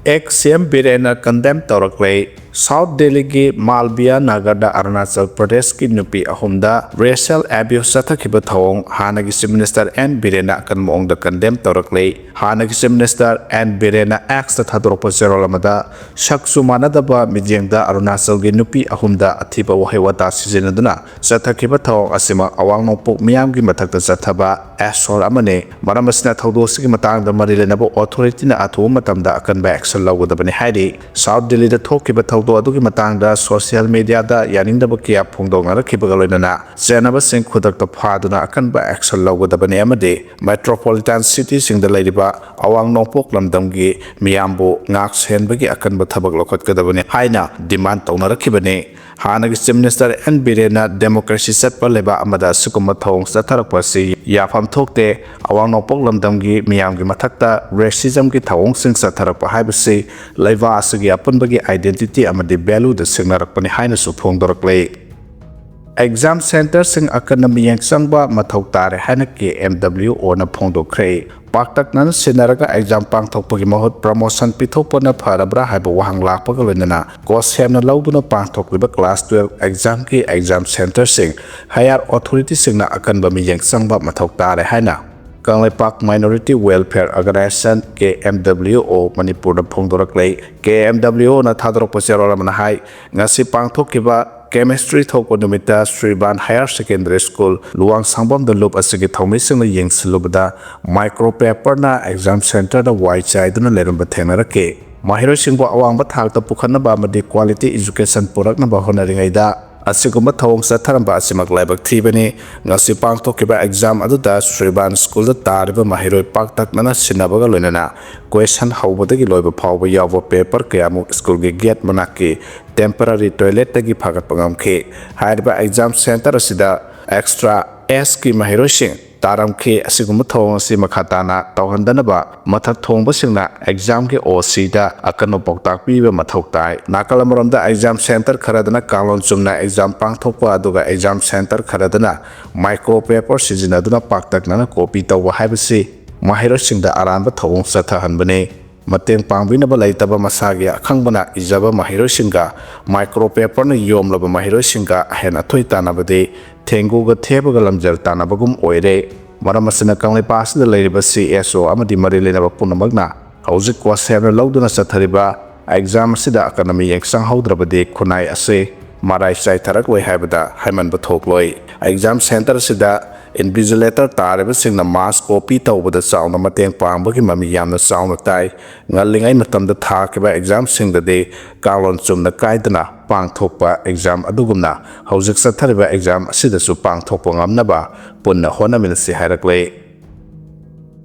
XCM biren condemn torakle South Delhi ki Malbiya Nagarda Arunachal Pradesh ki nupi ahumda racial abuse sathakiba thawong Hana ki Chief Minister N Birena kan mong da condemn torakle Hana ki Chief Minister N Birena acts that hadropa zerolamada shaksu manadaba midyengda Arunachal ki nupi ahumda athiba wahewata sizinaduna sathakiba thawong asima awang nopok miyam ki mathakta sathaba asol amane maramasna thawdosi ki matang da marilenabo authority na athu matamda akan ba action lawgadabani haidi South Delhi da thokiba do adugi matangda social media da yaningdaba kiya phongdongna rakhibaga loinana senaba sing khudak ta phaduna akan ba action lawgadabani amade metropolitan city singda leiriba awang nopok lamdamgi miyambu ngak senbagi akan ba thabak lokhatgadabani haina demand tawna rakhibani Hanagi Chief Minister N Birena democracy setpa leba amada sukuma thong satharakpa si yafam thokte awang nopok lamdamgi miyamgi mathakta racism ki thawong sing satharakpa haibasi leiwa asigi apunbagi identity amadi value da singnarakpani haina su phongdorakle exam center sing akan miyang sangba mathau tare haina KMW ona phongdokre paktak nan sinaraga exam pangthokpagi mahut promotion pithopona pharabra haiba wahang lakpaga loinana course hemna lawduna pangthokliba class 12 exam ki exam center sing higher authority singna akan ba miyang sangba mathau tare haina Kanglepak Minority Welfare Organization KMWO Manipur da phongdorakle KMWO na thadrok paserolamana hai ngasi pangthokiba Chemistry thokpo numita Sriban Higher Secondary School Luang Sangbam the loop asigi thawmi singna yengsilubada micro paper na exam center da wai chai duna lerumba thenarake mahiro singbo awangba thakta pukhanaba amadi quality education purakna ba honaringaida asiguma thawong satharamba asimak laibak thibani ngasi pangthokiba exam aduda Sriban School da tariba mahiro paktak nana sinabaga loinana question hawbadagi loiba phawba yawa paper kayamu school ge gate manaki temporary toilet tagi phagat pangam ke haiba exam center asida extra S ki mahiro sing taram ke asiguma thawong si makhatana tawhandanaba mathak thongba singna exam ke OC da akano poktak piba mathok tai nakalamramda exam center kharadana kalon chumna exam pangthokpa aduga exam center kharadana micro paper sizinaduna paktak nana copy tawwa haibasi mahiro singda aranba thawong sathahanbane mateng pangbinaba laitaba masagi akhangba ijaba mahiro singa micro paper na yomlaba mahiro singa hena thoitanabade thenguga thebaga lamjar tanabagum oire maramasina kanglepa sida leiriba CSO amadi marilenaba punamagna hauzik kwasena lawduna sathariba exam sida academy yengsang haudrabade khunai ase marai sai tharak loi haibada haimanba thokloi exam center sida invigilator tareba singna mass copy tawbada sauna mateng pangbagi mami yamna sauna tai ngalingai matamda thakeba exam singda de kalon chumna kaidana pangthokpa exam adugumna hauzik sathariba exam asida su pangthokpa ngamnaba punna honaminasi hairakle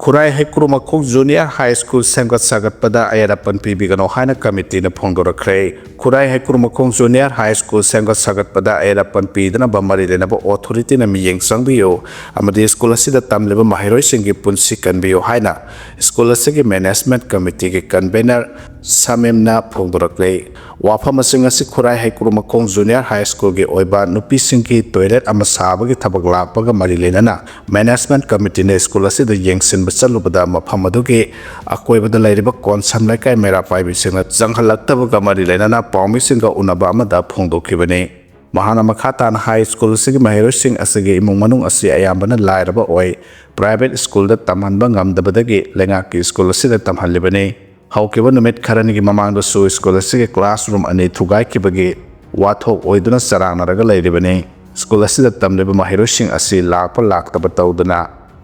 Kurai Hekrumakok Junior High School Sengat Sagat Pada Ayarapan Pibigano Haina Committee na Phongdorakre Kurai Hekrumakok Junior High School Sengat Sagat Pada Ayarapan Pidana Bamarilena ba authority na miyeng sangbiyo amadi school asida tamleba mahiroi singi punsi kanbiyo haina school asigi management committee ke convener samemna Phongdorakle wafam asing asi Kurai Hekrumakok Junior High School ge oiba nupi singi toilet ama sabagi thabak lakpaga marilena na management committee na school asida yengsin salubada mafam adugi akoibada lairiba konsam laikai mera paibi singna janghalaktabaga marilena pawmi singa unaba amada phongdokhibani mahana makhatan high school sigi mahiro sing asigi imung manung asi ayambana lairaba oi private school da tamhanba ngamdabadagi lengaki school asida tamhalibani haukiba numit kharani gi mamangda su school asigi classroom ani thugai kibagi wathok oiduna saranaraga lairibani school asida tamleba mahiro sing asi lakpa laktaba tawduna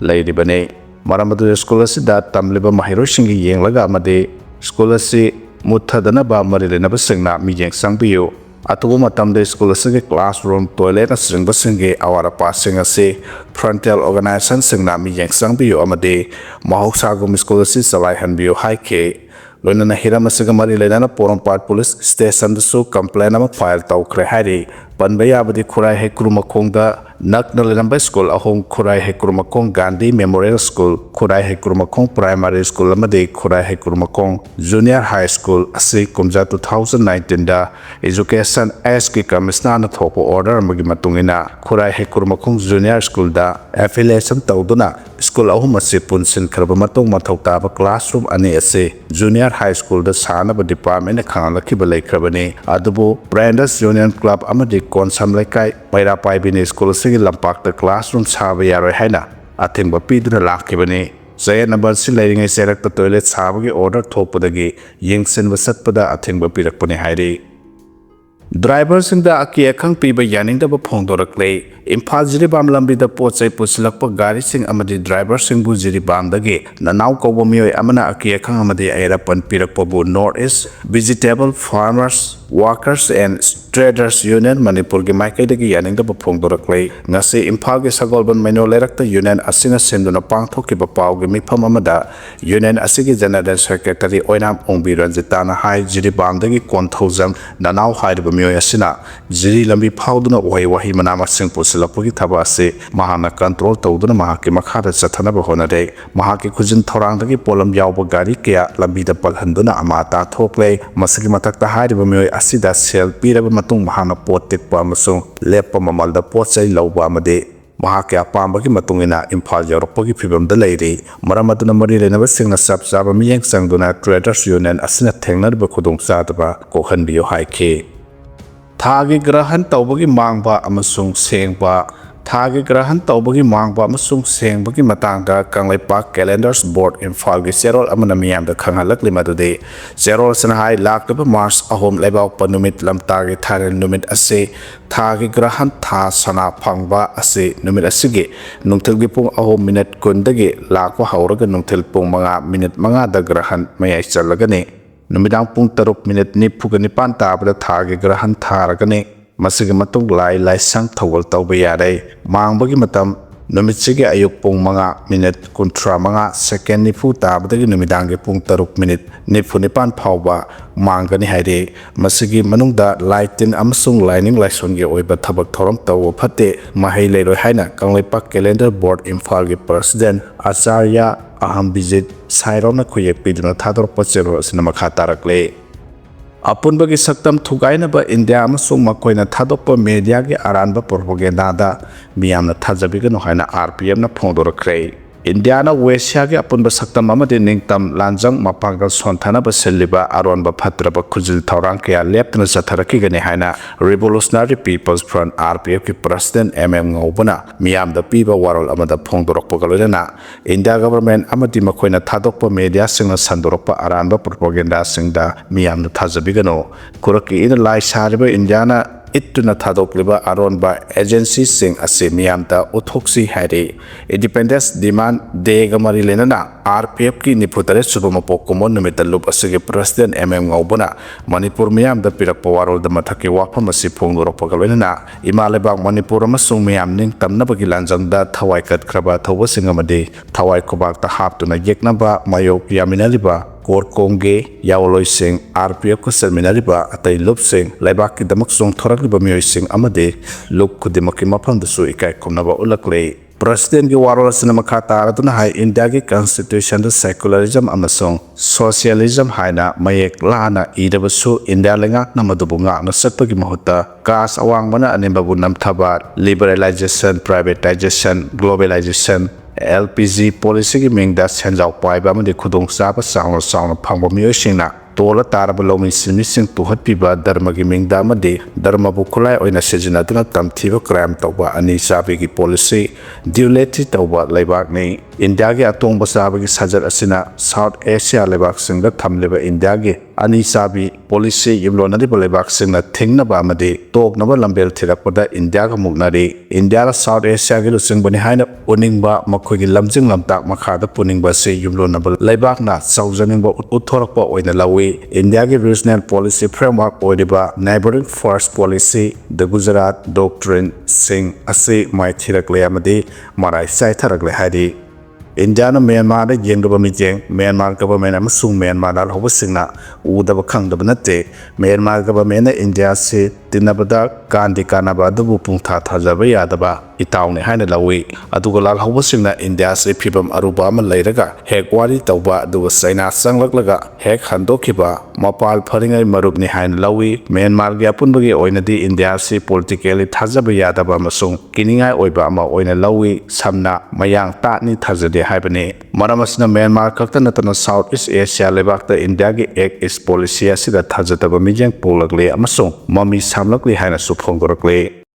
lairibani Maramadu school asida tamliba mahiro singi yenglaga amade school asi muthadana ba marilena basingna miyeng sangbiyo atubu matamde school asige classroom toilet asingba singi awara passing ase frontal organization singna miyeng sangbiyo amade mahoksagum school asi salai hanbiyo haike loinana hiramasiga marilena Porampart police station su complaint ama file tawkre hari panbaya abadi Kurai Hekrumakongda nakna lenamba school ahong khurai hekurmakong Gandhi Memorial School khurai hekurmakong Primary School amadi khurai hekurmakong Junior High School asi kumja 2019 da Education as ki Commissioner na thopo order magi matungina khurai hekurmakong Junior School da affiliation tawduna school ahum asi punsin kharba matung mathau taba classroom ani ase Junior High School da sanaba department khangalaki balai khrabani adubu Branders Union Club amadi konsam laikai paira paibini school sigi lampak ta classroom saba yaroi haina athengba piduna lakhibani Saya number si lairing ay serak ta toilet sabagi order thopadagi yengsen wasatpada athengba pirakpani hairi Driver singda aki akhang piba yaning da ba phongdoraklei Imphal Jiri Bam lambi da pochai pusilakpa gari sing amadi driver singbu Jiri Bam dagi nanaw kawba miyoi amana aki akhang amadi airapan pirakpa bu North East Vegetable Farmers Workers and Traders Union Manipur gi maikai dagi yaning da ba phongdoraklei ngasi Imphal gi sagolban maino lerakta union asina senduna pangthokiba paw gi mifam amada union asigi general secretary oinam ongbi ranjitana hai Jiri Bam dagi konthaujam nanaw haidba miyoi asina Jiri lambi phawduna wahi manama sing pusilakpagi thaba ase mahana control tawduna mahaki makhada chathanaba honare mahaki khujin thorangdagi polam yawba gari kya lambi da palhanduna amata thokle masigi matakta haidba miyoi asida sel piraba matung mahana pot tekpa amasung leppa mamalda pochai lawba amade mahaki apambagi matungina Imphal yaropagi phibamda leiri maramaduna mari lenaba singna sapchaba miyeng sangduna Traders Union asina thengnarba khudong chadaba kokhanbiyo haike Thagi grahan tawbagi mangba amasung sengba Thagi grahan tawbagi mangba amasung sengbagi matangda Kanglaipak Calendars Board Imphal gi serol amana miyamda khangalakli madude serol sanahai laktaba Mars ahom lebaw panumit lamtagi tharal numit ase Thagi grahan tha sana phangba ase numit asige nungthilgi pung ahom minute kundagi lakwa hauraga nungthil pung minute manga da grahan mayai chalagani Numidang pung taruk minute ni pugani panta abada thagi grahan tharagani masigi matung lai sang thawal tawba yarai mangbagi matam numitsigi ayuk pung minute kuntra second ni pu tabadagi numidangi pung taruk minute ni punipan phawba mangani haire masigi manungda lightin amasung lining laisongi oiba thabak thoram taw phate mahai leiroi haina Kanglaipak Calendar Board Imphal gi President Acharya aham visit sairona khuyek piduna thador pachero sinama khatarakle apunbagi saktam thugaina ba India amasung makoina thadoppa media gi aranba propaganda da miyamna thajabiga no haina RPF na phongdorakre India na Westia gi apunba saktam amade ningtam lanjang mapangal sonthana ba selliba aronba phatraba khujil thorang kya leptna satharaki gani haina Revolutionary People's Front RPF ki President ngobuna miyamda piba warol amada phongdorokpa galena India government amadi makoina thadokpa media singna sandorokpa aranba propaganda singda miyamna thajabigano kuraki in lai sariba India na Ituna thadokliba aronba agency sing ase miyamta uthoksi haire Independence Demand Day gamari lenana RPF ki niputare subama pokkomon numitalup asige President ngobuna Manipur miyamda pirakpa warol da mathaki wafam asi phongdoroppa galena imalebak Manipur amasung miyam ning tamnabagi lanjangda thawai katkraba thawba singamade thawai kobak ta haptuna yeknaba mayok yaminaliba Korkongge yawloi sing RPF ko serminariba atay lup sing laibak ki damak song thorakliba miyoi sing amade lup kudimaki mapam dasu ikai komnaba ulakle President gi warol asina makha taraduna hai India gi constitution da secularism amasong socialism haina mayek lana idabasu India lenga namadubunga na satpagi mahutta kas awang mana animbabu namthaba liberalization privatization globalization LPG policy ki mingda senjau paiba amade khudong saba sangno phangba miyosingna tola taraba lomi simising tuhat piba dharma ki mingda amade dharma bu khulai oina sejinaduna tamthiba crime tawba ani sabi ki policy duality tawba laibak ni India gi atong basaba gi sajar asina South Asia laibak singda thamleba India gi ani sabi policy yimlonari laibak singna thingna ba amade toknaba lambel thirakpada India ga mugnari India la South Asia gi lusingbani haina uningba makhoi gi lamjing lamtak makhada puningba se yimlonaba laibak na chawjaningba uthorakpa oina lawi India gi regional policy framework oidiba neighboring first policy the Gujarat doctrine sing ase mai thirakle amade marai sai tharakle haidi India na Myanmar da yengdaba mijeng Myanmar government amasung Myanmar dal hoba singna udaba khangdaba natte Myanmar government na India se tinabada kandi kanaba adubu pungtha thajaba yadaba itawne haina lawi aduga lalhobasingna India se phibam aruba ama leiraga hek wari tawba aduga China sanglaklaga hek handokiba mapal pharingai marupni haina lawi Myanmar gi apunbagi oinadi India se politically thajaba yadaba amasung kiningai oiba ama oina lawi samna mayang tatni thajade haibani maramasna Myanmar kakta natana Southeast Asia lebakta India gi Act East policy asida thajataba mijeng polagle amasung mami samlakli haina suphonggorakle